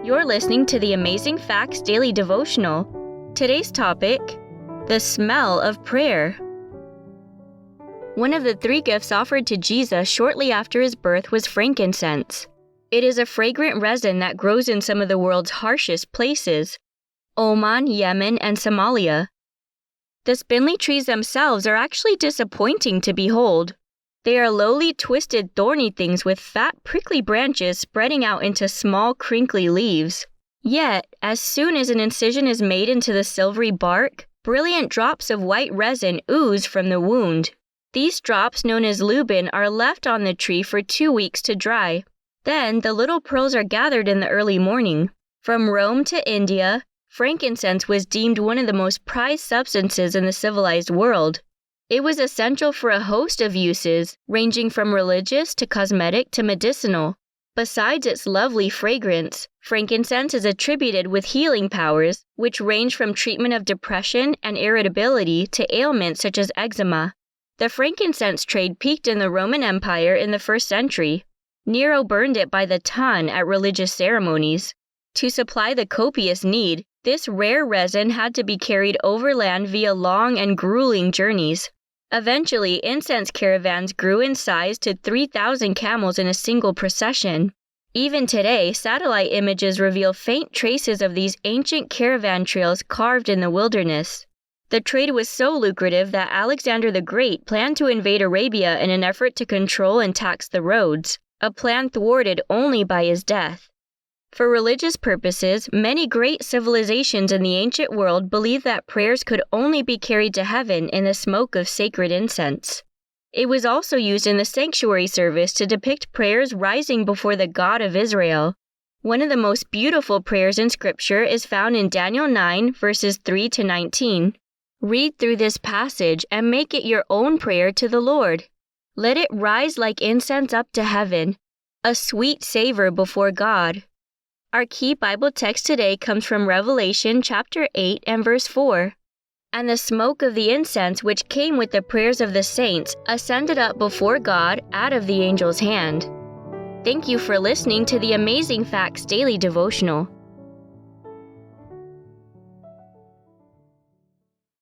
You're listening to the Amazing Facts Daily Devotional. Today's topic, the smell of prayer. One of the 3 gifts offered to Jesus shortly after his birth was frankincense. It is a fragrant resin that grows in some of the world's harshest places, Oman, Yemen, and Somalia. The spindly trees themselves are actually disappointing to behold. They are lowly, twisted, thorny things with fat, prickly branches spreading out into small, crinkly leaves. Yet, as soon as an incision is made into the silvery bark, brilliant drops of white resin ooze from the wound. These drops, known as lubin, are left on the tree for 2 weeks to dry. Then, the little pearls are gathered in the early morning. From Rome to India, frankincense was deemed one of the most prized substances in the civilized world. It was essential for a host of uses, ranging from religious to cosmetic to medicinal. Besides its lovely fragrance, frankincense is attributed with healing powers, which range from treatment of depression and irritability to ailments such as eczema. The frankincense trade peaked in the Roman Empire in the 1st century. Nero burned it by the ton at religious ceremonies. To supply the copious need, this rare resin had to be carried overland via long and grueling journeys. Eventually, incense caravans grew in size to 3,000 camels in a single procession. Even today, satellite images reveal faint traces of these ancient caravan trails carved in the wilderness. The trade was so lucrative that Alexander the Great planned to invade Arabia in an effort to control and tax the roads, a plan thwarted only by his death. For religious purposes, many great civilizations in the ancient world believed that prayers could only be carried to heaven in the smoke of sacred incense. It was also used in the sanctuary service to depict prayers rising before the God of Israel. One of the most beautiful prayers in Scripture is found in Daniel 9, verses 3 to 19. Read through this passage and make it your own prayer to the Lord. Let it rise like incense up to heaven, a sweet savor before God. Our key Bible text today comes from Revelation chapter 8 and verse 4. And the smoke of the incense which came with the prayers of the saints ascended up before God out of the angel's hand. Thank you for listening to the Amazing Facts Daily Devotional.